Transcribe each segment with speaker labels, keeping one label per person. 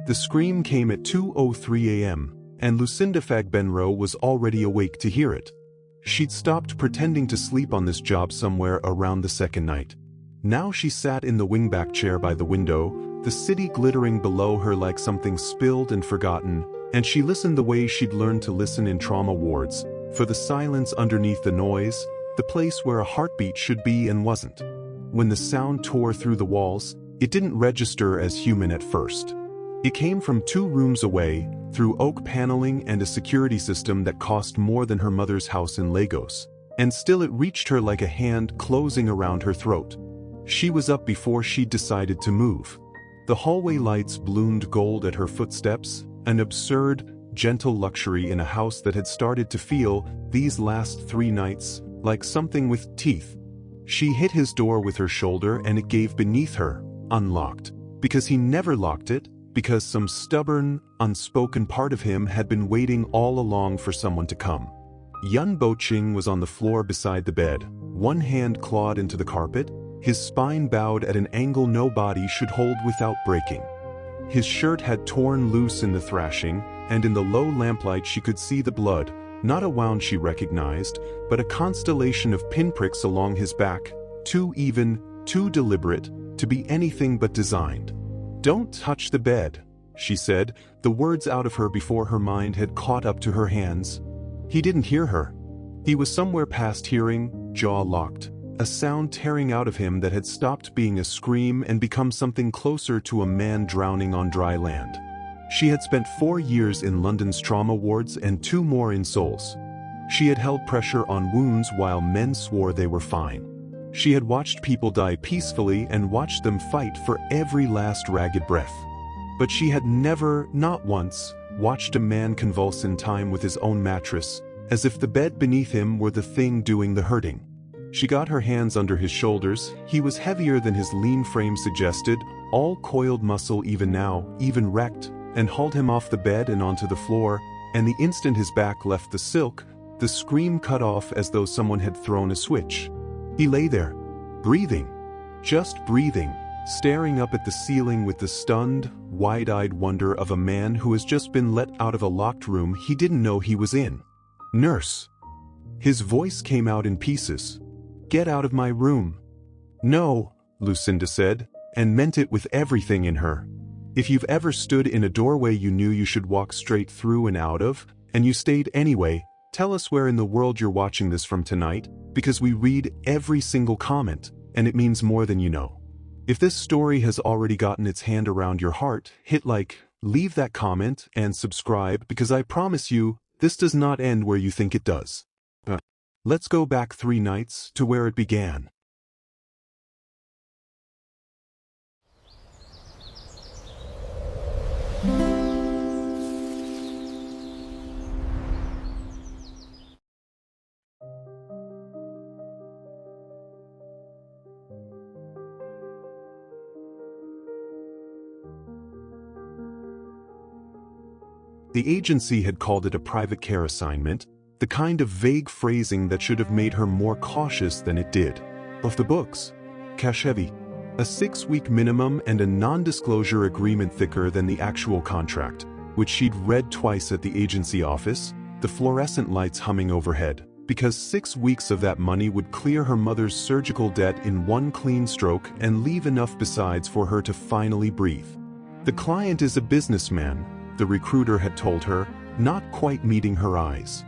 Speaker 1: The scream came at 2:03 a.m., and Lucinda Fagbenro was already awake to hear it. She'd stopped pretending to sleep on this job somewhere around the second night. Now she sat in the wingback chair by the window, the city glittering below her like something spilled and forgotten, and she listened the way she'd learned to listen in trauma wards, for the silence underneath the noise, the place where a heartbeat should be and wasn't. When the sound tore through the walls, it didn't register as human at first. It came from 2 rooms away, through oak paneling and a security system that cost more than her mother's house in Lagos, and still it reached her like a hand closing around her throat. She was up before she'd decided to move. The hallway lights bloomed gold at her footsteps, an absurd, gentle luxury in a house that had started to feel, these last 3 nights, like something with teeth. She hit his door with her shoulder and it gave beneath her, unlocked. Because he never locked it, because some stubborn, unspoken part of him had been waiting all along for someone to come. Yan Boching was on the floor beside the bed, one hand clawed into the carpet, his spine bowed at an angle no body should hold without breaking. His shirt had torn loose in the thrashing, and in the low lamplight she could see the blood, not a wound she recognized, but a constellation of pinpricks along his back, too even, too deliberate, to be anything but designed. "Don't touch the bed," she said, the words out of her before her mind had caught up to her hands. He didn't hear her. He was somewhere past hearing, jaw locked, a sound tearing out of him that had stopped being a scream and become something closer to a man drowning on dry land. She had spent 4 years in London's trauma wards and 2 more in Seoul's. She had held pressure on wounds while men swore they were fine. She had watched people die peacefully and watched them fight for every last ragged breath. But she had never, not once, watched a man convulse in time with his own mattress, as if the bed beneath him were the thing doing the hurting. She got her hands under his shoulders. He was heavier than his lean frame suggested, all coiled muscle even now, even wrecked, and hauled him off the bed and onto the floor, and the instant his back left the silk, the scream cut off as though someone had thrown a switch. He lay there, breathing, just breathing, staring up at the ceiling with the stunned, wide-eyed wonder of a man who has just been let out of a locked room he didn't know he was in. "Nurse." His voice came out in pieces. "Get out of my room." "No," Lucinda said, and meant it with everything in her. If you've ever stood in a doorway you knew you should walk straight through and out of, and you stayed anyway, tell us where in the world you're watching this from tonight, because we read every single comment, and it means more than you know. If this story has already gotten its hand around your heart, hit like, leave that comment, and subscribe, because I promise you, this does not end where you think it does. Let's go back 3 nights to where it began. The agency had called it a private care assignment, the kind of vague phrasing that should have made her more cautious than it did. Off the books. Cash heavy. A 6-week minimum and a non-disclosure agreement thicker than the actual contract, which she'd read twice at the agency office, the fluorescent lights humming overhead, because 6 weeks of that money would clear her mother's surgical debt in one clean stroke and leave enough besides for her to finally breathe. The client is a businessman, the recruiter had told her, not quite meeting her eyes.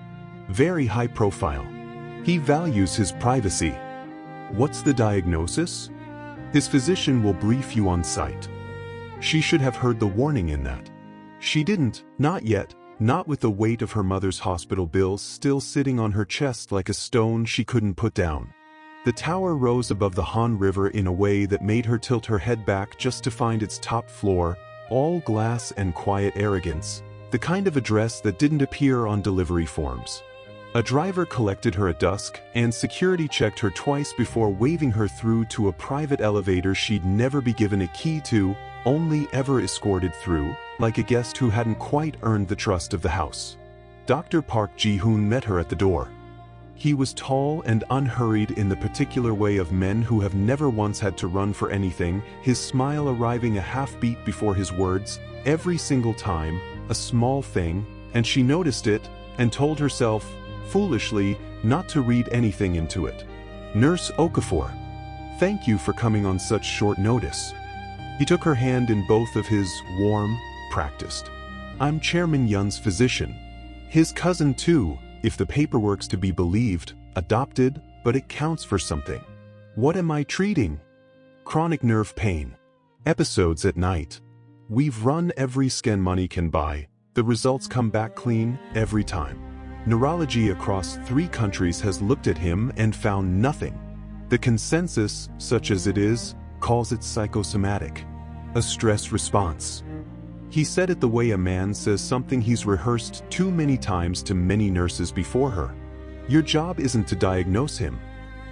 Speaker 1: Very high profile. He values his privacy. What's the diagnosis? His physician will brief you on site. She should have heard the warning in that. She didn't, not yet, not with the weight of her mother's hospital bills still sitting on her chest like a stone she couldn't put down. The tower rose above the Han River in a way that made her tilt her head back just to find its top floor, all glass and quiet arrogance, the kind of address that didn't appear on delivery forms. A driver collected her at dusk, and security checked her twice before waving her through to a private elevator she'd never be given a key to, only ever escorted through, like a guest who hadn't quite earned the trust of the house. Dr. Park Ji-hoon met her at the door. He was tall and unhurried in the particular way of men who have never once had to run for anything, his smile arriving a half beat before his words, Every single time, a small thing, and she noticed it, and told herself, foolishly, not to read anything into it. Nurse Okafor, thank you for coming on such short notice. He took her hand in both of his, warm, practiced. I'm Chairman Yan's physician. His cousin too, if the paperwork's to be believed, adopted, but it counts for something. What am I treating? Chronic nerve pain. Episodes at night. We've run every scan money can buy. The results come back clean every time. Neurology across 3 countries has looked at him and found nothing. The consensus, such as it is, calls it psychosomatic. A stress response. He said it the way a man says something he's rehearsed too many times to many nurses before her. Your job isn't to diagnose him.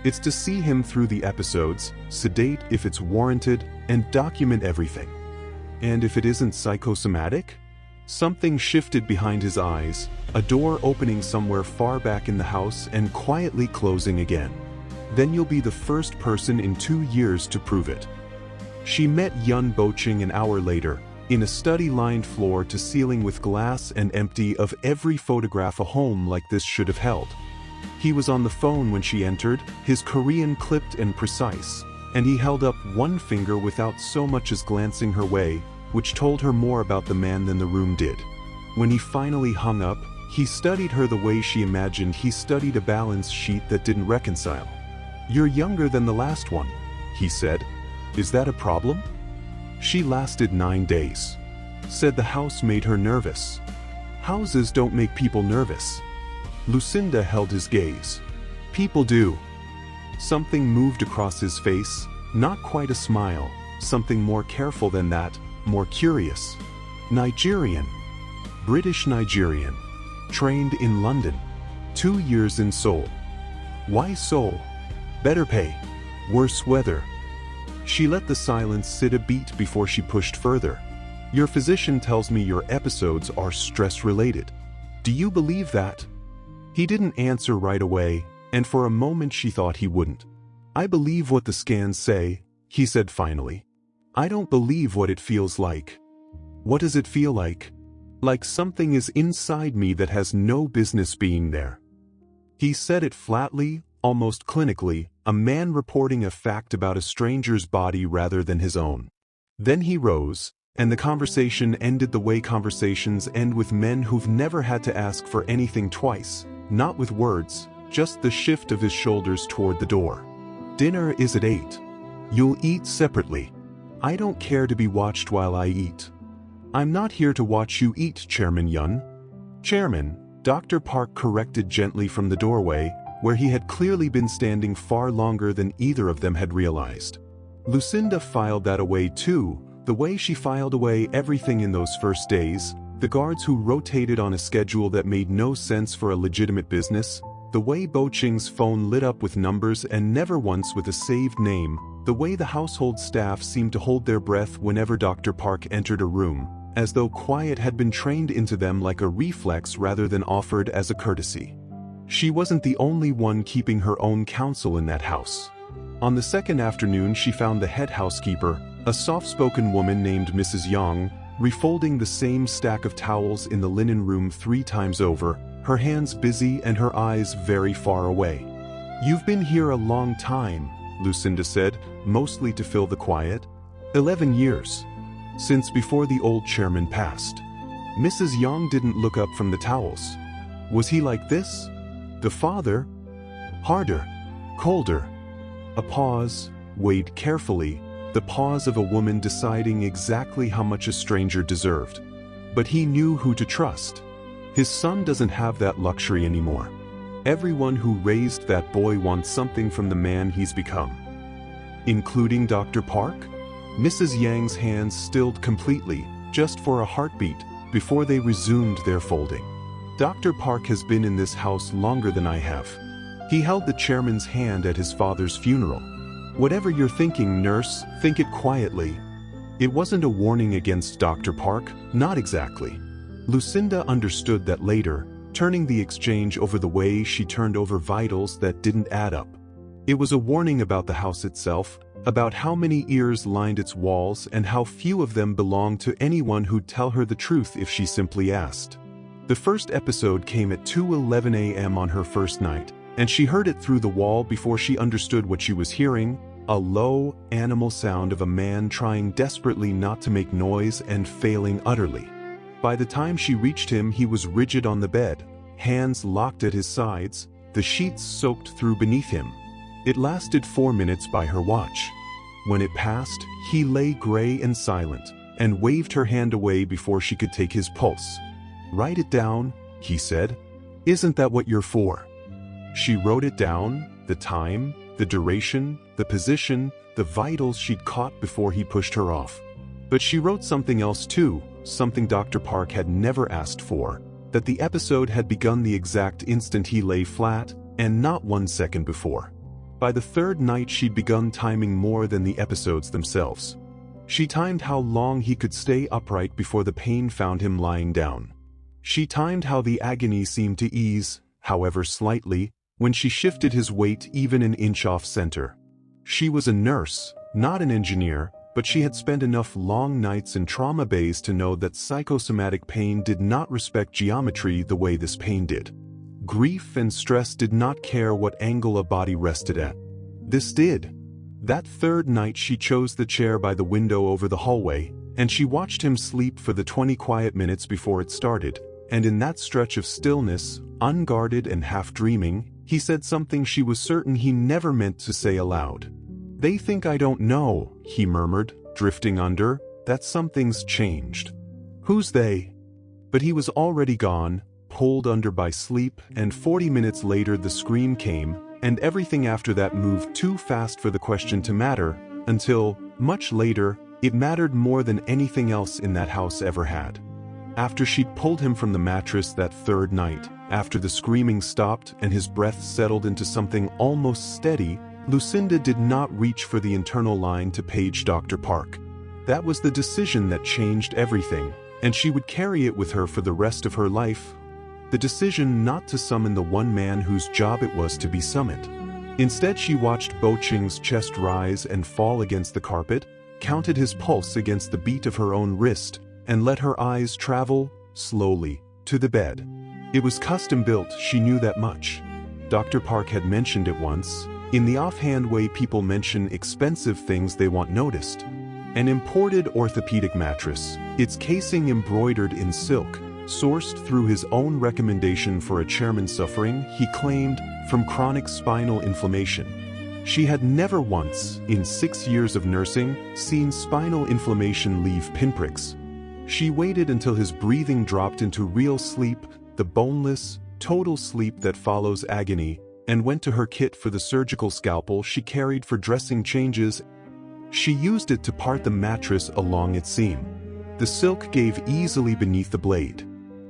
Speaker 1: It's to see him through the episodes, sedate if it's warranted, and document everything. And if it isn't psychosomatic? Something shifted behind his eyes, a door opening somewhere far back in the house and quietly closing again. Then you'll be the first person in 2 years to prove it. She met Yan Boching an hour later, in a study lined floor to ceiling with glass and empty of every photograph a home like this should have held. He was on the phone when she entered, his Korean clipped and precise, and he held up one finger without so much as glancing her way, which told her more about the man than the room did. When he finally hung up, he studied her the way she imagined he studied a balance sheet that didn't reconcile. You're younger than the last one, he said. Is that a problem? She lasted 9 days. Said the house made her nervous. Houses don't make people nervous. Lucinda held his gaze. People do. Something moved across his face, not quite a smile, something more careful than that, more curious. Nigerian. British Nigerian. Trained in London. 2 years in Seoul. Why Seoul? Better pay. Worse weather. She let the silence sit a beat before she pushed further. Your physician tells me your episodes are stress-related. Do you believe that? He didn't answer right away, and for a moment she thought he wouldn't. I believe what the scans say, he said finally. I don't believe what it feels like. What does it feel like? Like something is inside me that has no business being there. He said it flatly, almost clinically, a man reporting a fact about a stranger's body rather than his own. Then he rose, and the conversation ended the way conversations end with men who've never had to ask for anything twice, not with words, just the shift of his shoulders toward the door. Dinner is at 8. You'll eat separately. I don't care to be watched while I eat. I'm not here to watch you eat, Chairman Yan. Chairman, Dr. Park corrected gently from the doorway, where he had clearly been standing far longer than either of them had realized. Lucinda filed that away too, the way she filed away everything in those first days, the guards who rotated on a schedule that made no sense for a legitimate business, the way Boching's phone lit up with numbers and never once with a saved name, the way the household staff seemed to hold their breath whenever Dr. Park entered a room, as though quiet had been trained into them like a reflex rather than offered as a courtesy. She wasn't the only one keeping her own counsel in that house. On the second afternoon she found the head housekeeper, a soft-spoken woman named Mrs. Yang, refolding the same stack of towels in the linen room 3 times over, her hands busy and her eyes very far away. You've been here a long time, Lucinda said, mostly to fill the quiet. 11 years. Since before the old chairman passed. Mrs. Yang didn't look up from the towels. Was he like this? The father? Harder. Colder. A pause, weighed carefully, the pause of a woman deciding exactly how much a stranger deserved. But he knew who to trust. His son doesn't have that luxury anymore. Everyone who raised that boy wants something from the man he's become. Including Dr. Park? Mrs. Yang's hands stilled completely, just for a heartbeat, before they resumed their folding. Dr. Park has been in this house longer than I have. He held the chairman's hand at his father's funeral. Whatever you're thinking, nurse, think it quietly. It wasn't a warning against Dr. Park, not exactly. Lucinda understood that later, turning the exchange over the way she turned over vitals that didn't add up. It was a warning about the house itself, about how many ears lined its walls and how few of them belonged to anyone who'd tell her the truth if she simply asked. The first episode came at 2:11 a.m. on her first night, and she heard it through the wall before she understood what she was hearing, a low, animal sound of a man trying desperately not to make noise and failing utterly. By the time she reached him, he was rigid on the bed, hands locked at his sides, the sheets soaked through beneath him. It lasted 4 minutes by her watch. When it passed, he lay gray and silent, and waved her hand away before she could take his pulse. "Write it down," he said. "Isn't that what you're for?" She wrote it down, the time, the duration, the position, the vitals she'd caught before he pushed her off. But she wrote something else too, something Dr. Park had never asked for, that the episode had begun the exact instant he lay flat, and not 1 second before. By the third night she'd begun timing more than the episodes themselves. She timed how long he could stay upright before the pain found him lying down. She timed how the agony seemed to ease, however slightly, when she shifted his weight even an inch off center. She was a nurse, not an engineer, but she had spent enough long nights in trauma bays to know that psychosomatic pain did not respect geometry the way this pain did. Grief and stress did not care what angle a body rested at. This did. That third night she chose the chair by the window over the hallway, and she watched him sleep for the 20 quiet minutes before it started, and in that stretch of stillness, unguarded and half-dreaming, he said something she was certain he never meant to say aloud. "They think I don't know," he murmured, drifting under, "that something's changed." "Who's they?" But he was already gone, pulled under by sleep, and 40 minutes later the scream came, and everything after that moved too fast for the question to matter, until, much later, it mattered more than anything else in that house ever had. After she'd pulled him from the mattress that third night, after the screaming stopped and his breath settled into something almost steady, Lucinda did not reach for the internal line to page Dr. Park. That was the decision that changed everything, and she would carry it with her for the rest of her life. The decision not to summon the one man whose job it was to be summoned. Instead, she watched Boching's chest rise and fall against the carpet, counted his pulse against the beat of her own wrist, and let her eyes travel, slowly, to the bed. It was custom-built, she knew that much. Dr. Park had mentioned it once, in the offhand way people mention expensive things they want noticed. An imported orthopedic mattress, its casing embroidered in silk, sourced through his own recommendation for a chairman suffering, he claimed, from chronic spinal inflammation. She had never once, in 6 years of nursing, seen spinal inflammation leave pinpricks. She waited until his breathing dropped into real sleep, the boneless, total sleep that follows agony, and went to her kit for the surgical scalpel she carried for dressing changes. She used it to part the mattress along its seam. The silk gave easily beneath the blade.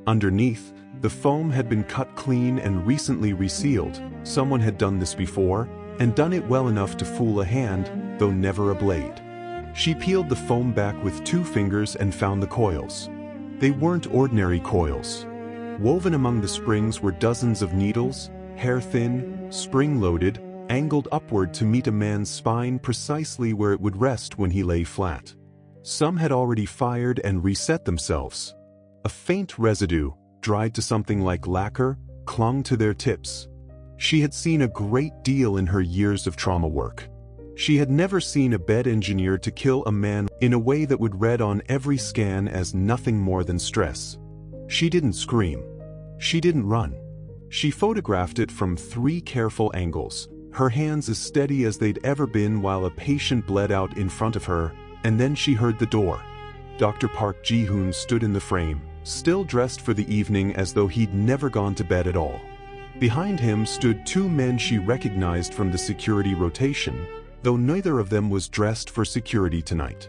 Speaker 1: Underneath, the foam had been cut clean and recently resealed. Someone had done this before, and done it well enough to fool a hand, though never a blade. She peeled the foam back with 2 fingers and found the coils. They weren't ordinary coils. Woven among the springs were dozens of needles, hair-thin, spring-loaded, angled upward to meet a man's spine precisely where it would rest when he lay flat. Some had already fired and reset themselves. A faint residue, dried to something like lacquer, clung to their tips. She had seen a great deal in her years of trauma work. She had never seen a bed engineered to kill a man in a way that would read on every scan as nothing more than stress. She didn't scream. She didn't run. She photographed it from 3 careful angles, her hands as steady as they'd ever been while a patient bled out in front of her, and then she heard the door. Dr. Park Ji-hoon stood in the frame, still dressed for the evening as though he'd never gone to bed at all. Behind him stood 2 men she recognized from the security rotation, though neither of them was dressed for security tonight.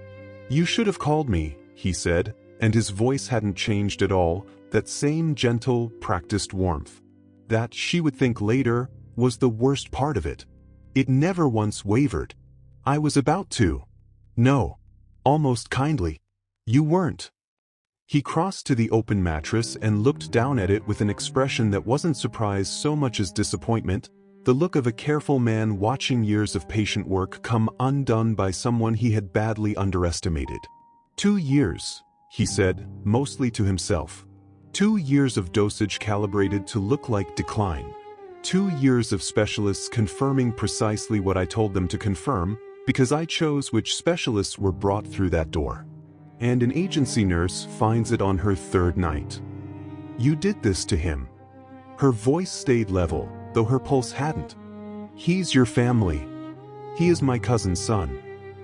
Speaker 1: "You should have called me," he said, and his voice hadn't changed at all, that same gentle, practiced warmth. That, she would think later, was the worst part of it. It never once wavered. "I was about to." "No." Almost kindly. "You weren't." He crossed to the open mattress and looked down at it with an expression that wasn't surprise so much as disappointment. the look of a careful man watching years of patient work come undone by someone he had badly underestimated. 2 years, he said, mostly to himself. 2 years of dosage calibrated to look like decline. 2 years of specialists confirming precisely what I told them to confirm, because I chose which specialists were brought through that door. And an agency nurse finds it on her 3rd night. You did this to him. Her voice stayed level, though her pulse hadn't. He's your family. He is my cousin's son.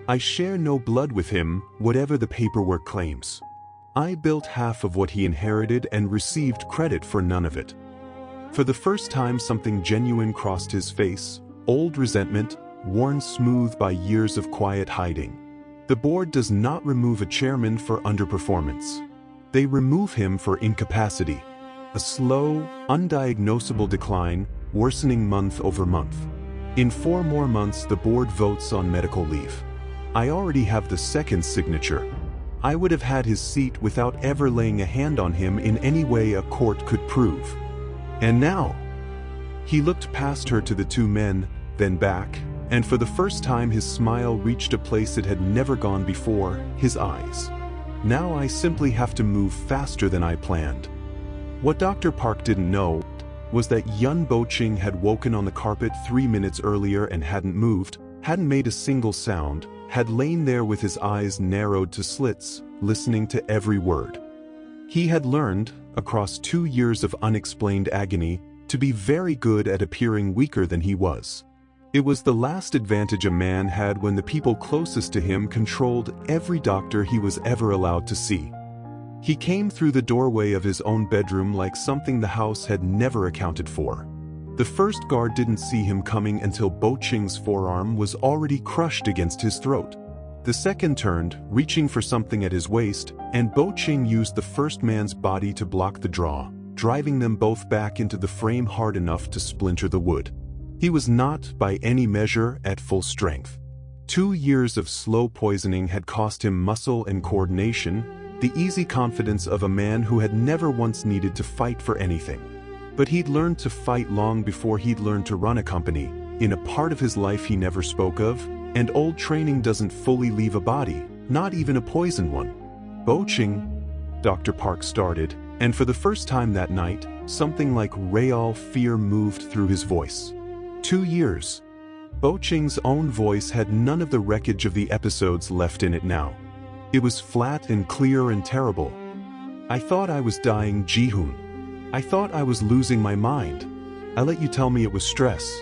Speaker 1: I share no blood with him, whatever the paperwork claims. I built half of what he inherited and received credit for none of it. For the first time something genuine crossed his face, old resentment, worn smooth by years of quiet hiding. The board does not remove a chairman for underperformance. They remove him for incapacity. A slow, undiagnosable decline, worsening month over month. In 4 more months the board votes on medical leave. I already have the 2nd signature. I would have had his seat without ever laying a hand on him in any way a court could prove. And now? He looked past her to the 2 men, then back, and for the first time his smile reached a place it had never gone before, his eyes. Now I simply have to move faster than I planned. What Dr. Park didn't know was that Yan Boching had woken on the carpet 3 minutes earlier and hadn't moved, hadn't made a single sound, had lain there with his eyes narrowed to slits, listening to every word. He had learned, across 2 years of unexplained agony, to be very good at appearing weaker than he was. It was the last advantage a man had when the people closest to him controlled every doctor he was ever allowed to see. He came through the doorway of his own bedroom like something the house had never accounted for. The first guard didn't see him coming until Boching's forearm was already crushed against his throat. The second turned, reaching for something at his waist, and Boching used the first man's body to block the draw, driving them both back into the frame hard enough to splinter the wood. He was not, by any measure, at full strength. 2 years of slow poisoning had cost him muscle and coordination, the easy confidence of a man who had never once needed to fight for anything. But he'd learned to fight long before he'd learned to run a company, in a part of his life he never spoke of, and old training doesn't fully leave a body, not even a poisoned one. Boching, Dr. Park started, and for the first time that night, something like real fear moved through his voice. 2 years. Boching's own voice had none of the wreckage of the episodes left in it now. It was flat and clear and terrible. I thought I was dying, Ji-hoon. I thought I was losing my mind. I let you tell me it was stress.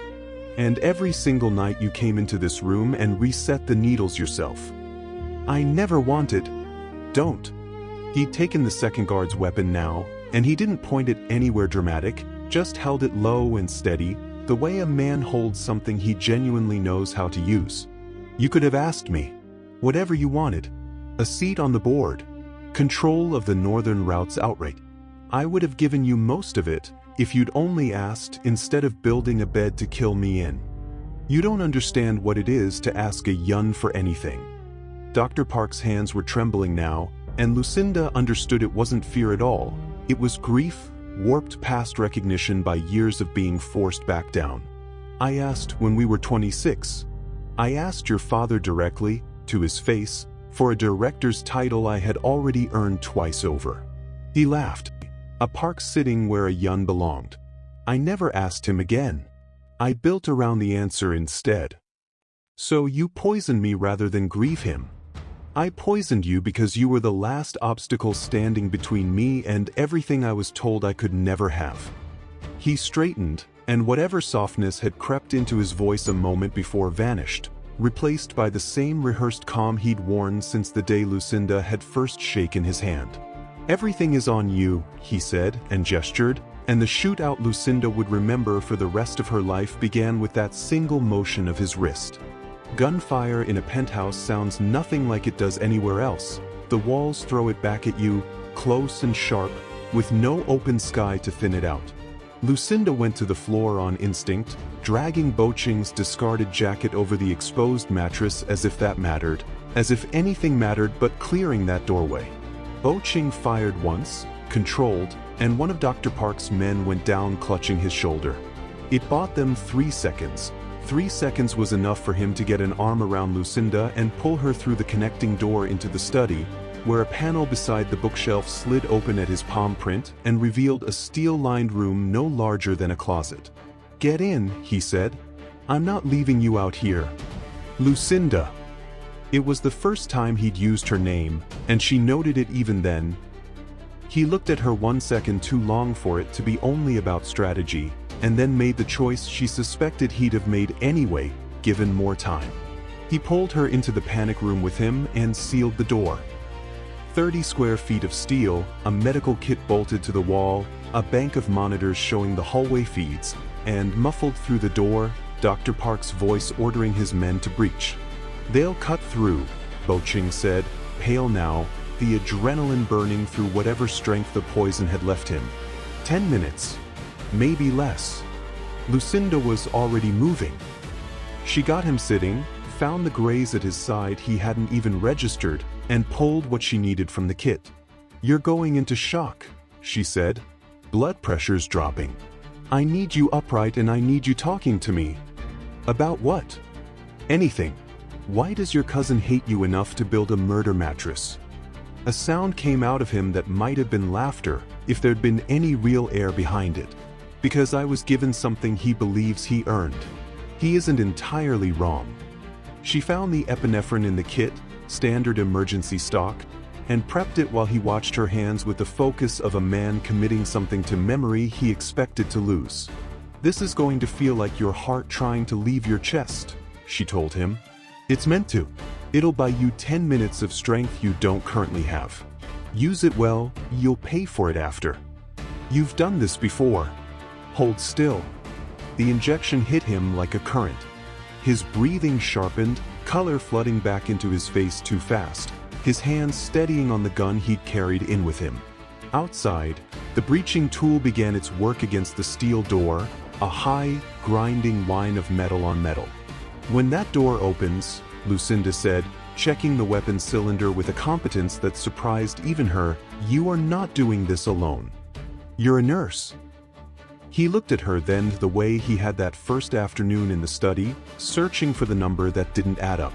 Speaker 1: And every single night you came into this room and reset the needles yourself. I never wanted. Don't. He'd taken the second guard's weapon now, and he didn't point it anywhere dramatic, just held it low and steady, the way a man holds something he genuinely knows how to use. You could have asked me. Whatever you wanted. A seat on the board. Control of the northern routes outright. I would have given you most of it, if you'd only asked instead of building a bed to kill me in. You don't understand what it is to ask a Yun for anything. Dr. Park's hands were trembling now, and Lucinda understood it wasn't fear at all. It was grief, warped past recognition by years of being forced back down. I asked when we were 26. I asked your father directly, to his face, for a director's title I had already earned twice over. He laughed. A Park sitting where a Yun belonged. I never asked him again. I built around the answer instead. So you poisoned me rather than grieve him. I poisoned you because you were the last obstacle standing between me and everything I was told I could never have. He straightened, and whatever softness had crept into his voice a moment before vanished, replaced by the same rehearsed calm he'd worn since the day Lucinda had first shaken his hand. Everything is on you, he said, and gestured, and the shootout Lucinda would remember for the rest of her life began with that single motion of his wrist. Gunfire in a penthouse sounds nothing like it does anywhere else. The walls throw it back at you, close and sharp, with no open sky to thin it out. Lucinda went to the floor on instinct, dragging Boching's discarded jacket over the exposed mattress as if that mattered, as if anything mattered but clearing that doorway. Boching fired once, controlled, and one of Dr. Park's men went down clutching his shoulder. It bought them 3 seconds. 3 seconds was enough for him to get an arm around Lucinda and pull her through the connecting door into the study, where a panel beside the bookshelf slid open at his palm print and revealed a steel-lined room no larger than a closet. "Get in," he said. "I'm not leaving you out here." Lucinda. It was the first time he'd used her name, and she noted it even then. He looked at her 1 second too long for it to be only about strategy, and then made the choice she suspected he'd have made anyway, given more time. He pulled her into the panic room with him and sealed the door. 30 square feet of steel, a medical kit bolted to the wall, a bank of monitors showing the hallway feeds, and muffled through the door, Dr. Park's voice ordering his men to breach. "They'll cut through," Boching said, pale now, the adrenaline burning through whatever strength the poison had left him. 10 minutes. Maybe less. Lucinda was already moving. She got him sitting, found the graze at his side he hadn't even registered, and pulled what she needed from the kit. "You're going into shock," she said. "Blood pressure's dropping. I need you upright and I need you talking to me." "About what?" "Anything. Why does your cousin hate you enough to build a murder mattress?" A sound came out of him that might have been laughter, if there'd been any real air behind it. "Because I was given something he believes he earned. He isn't entirely wrong." She found the epinephrine in the kit, standard emergency stock, and prepped it while he watched her hands with the focus of a man committing something to memory he expected to lose. "This is going to feel like your heart trying to leave your chest," she told him. "It's meant to. It'll buy you 10 minutes of strength you don't currently have. Use it well, you'll pay for it after. You've done this before. Hold still." The injection hit him like a current. His breathing sharpened, color flooding back into his face too fast, his hands steadying on the gun he'd carried in with him. Outside, the breaching tool began its work against the steel door, a high, grinding whine of metal on metal. "When that door opens," Lucinda said, checking the weapon cylinder with a competence that surprised even her, "you are not doing this alone. You're a nurse." He looked at her then the way he had that first afternoon in the study, searching for the number that didn't add up.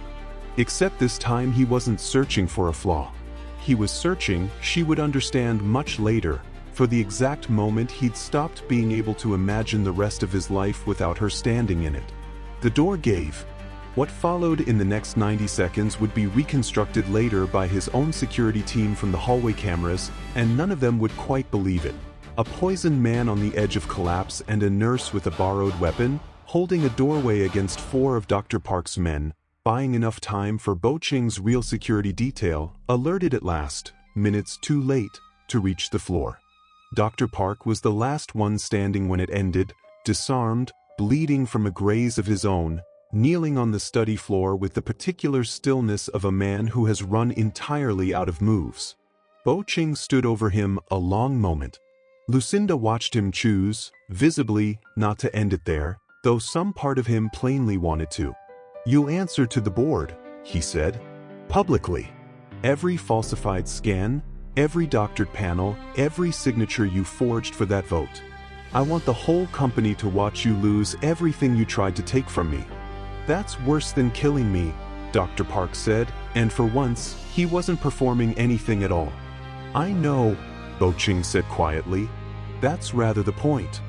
Speaker 1: Except this time he wasn't searching for a flaw. He was searching, she would understand much later, for the exact moment he'd stopped being able to imagine the rest of his life without her standing in it. The door gave. What followed in the next 90 seconds would be reconstructed later by his own security team from the hallway cameras, and none of them would quite believe it. A poisoned man on the edge of collapse and a nurse with a borrowed weapon, holding a doorway against 4 of Dr. Park's men, buying enough time for Boching's real security detail, alerted at last, minutes too late, to reach the floor. Dr. Park was the last one standing when it ended, disarmed, bleeding from a graze of his own, kneeling on the study floor with the particular stillness of a man who has run entirely out of moves. Boching stood over him a long moment. Lucinda watched him choose, visibly, not to end it there, though some part of him plainly wanted to. "You'll answer to the board," he said. "Publicly. Every falsified scan, every doctored panel, every signature you forged for that vote. I want the whole company to watch you lose everything you tried to take from me." "That's worse than killing me," Dr. Park said, and for once, he wasn't performing anything at all. "I know," Boching said quietly. "That's rather the point."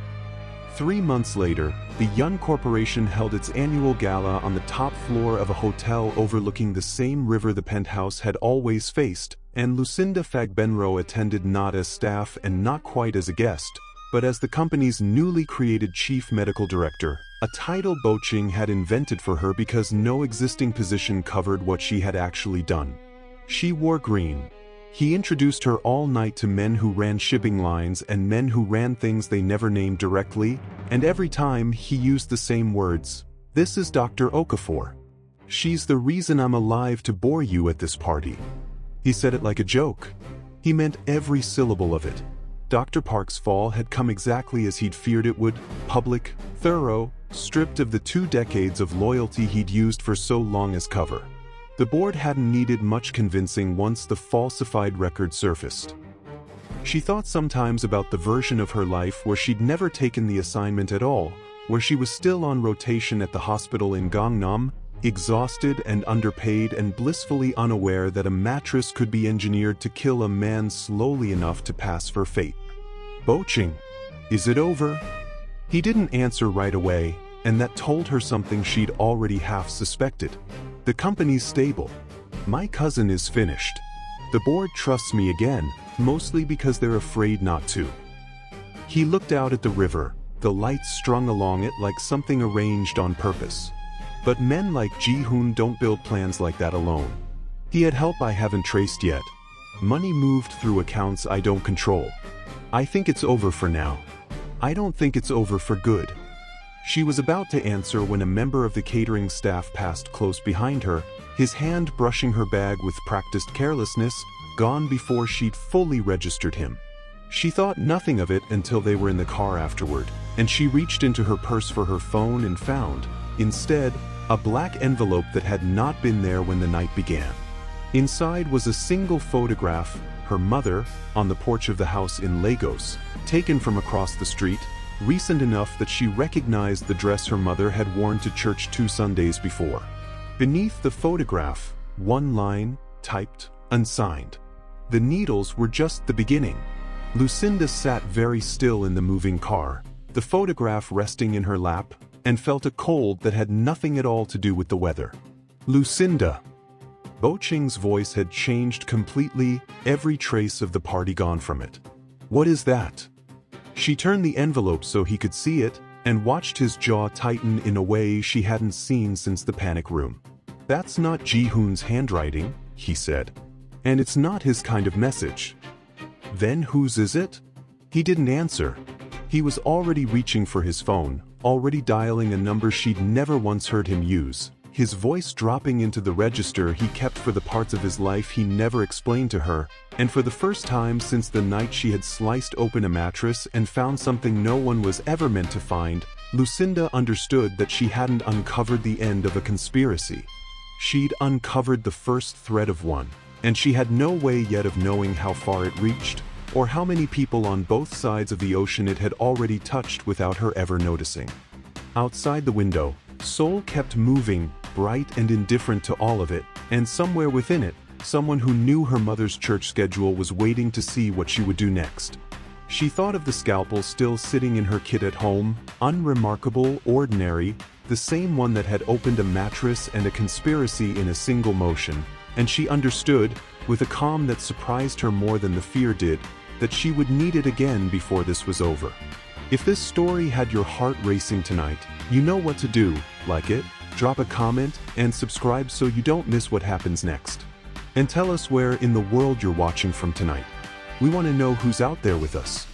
Speaker 1: 3 months later, the Yan Corporation held its annual gala on the top floor of a hotel overlooking the same river the penthouse had always faced, and Lucinda Fagbenro attended not as staff and not quite as a guest, but as the company's newly created chief medical director, a title Boching had invented for her because no existing position covered what she had actually done. She wore green. He introduced her all night to men who ran shipping lines and men who ran things they never named directly, and every time he used the same words. "This is Dr. Okafor. She's the reason I'm alive to bore you at this party." He said it like a joke. He meant every syllable of it. Dr. Park's fall had come exactly as he'd feared it would, public, thorough, stripped of the 2 decades of loyalty he'd used for so long as cover. The board hadn't needed much convincing once the falsified record surfaced. She thought sometimes about the version of her life where she'd never taken the assignment at all, where she was still on rotation at the hospital in Gangnam, exhausted and underpaid and blissfully unaware that a mattress could be engineered to kill a man slowly enough to pass for fate. Boching, is it over? He didn't answer right away, and that told her something she'd already half suspected. The company's stable. My cousin is finished. The board trusts me again, mostly because they're afraid not to. He looked out at the river, the lights strung along it like something arranged on purpose. But men like Ji-hoon don't build plans like that alone. He had help I haven't traced yet. Money moved through accounts I don't control. I think it's over for now. I don't think it's over for good. She was about to answer when a member of the catering staff passed close behind her, his hand brushing her bag with practiced carelessness, gone before she'd fully registered him. She thought nothing of it until they were in the car afterward, and she reached into her purse for her phone and found, instead, a black envelope that had not been there when the night began. Inside was a single photograph, her mother, on the porch of the house in Lagos, taken from across the street, recent enough that she recognized the dress her mother had worn to church 2 Sundays before. Beneath the photograph, one line, typed, unsigned. The needles were just the beginning. Lucinda sat very still in the moving car, the photograph resting in her lap, and felt a cold that had nothing at all to do with the weather. Lucinda. Boching's voice had changed completely, every trace of the party gone from it. What is that? She turned the envelope so he could see it, and watched his jaw tighten in a way she hadn't seen since the panic room. That's not Ji-hoon's handwriting, he said. And it's not his kind of message. Then whose is it? He didn't answer. He was already reaching for his phone, already dialing a number she'd never once heard him use, his voice dropping into the register he kept for the parts of his life he never explained to her, and for the first time since the night she had sliced open a mattress and found something no one was ever meant to find, Lucinda understood that she hadn't uncovered the end of a conspiracy. She'd uncovered the first thread of one, and she had no way yet of knowing how far it reached, or how many people on both sides of the ocean it had already touched without her ever noticing. Outside the window, Seoul kept moving, bright and indifferent to all of it, and somewhere within it, someone who knew her mother's church schedule was waiting to see what she would do next. She thought of the scalpel still sitting in her kit at home, unremarkable, ordinary, the same one that had opened a mattress and a conspiracy in a single motion, and she understood, with a calm that surprised her more than the fear did, that she would need it again before this was over. If this story had your heart racing tonight, you know what to do. Like it, drop a comment, and subscribe so you don't miss what happens next. And tell us where in the world you're watching from tonight. We want to know who's out there with us.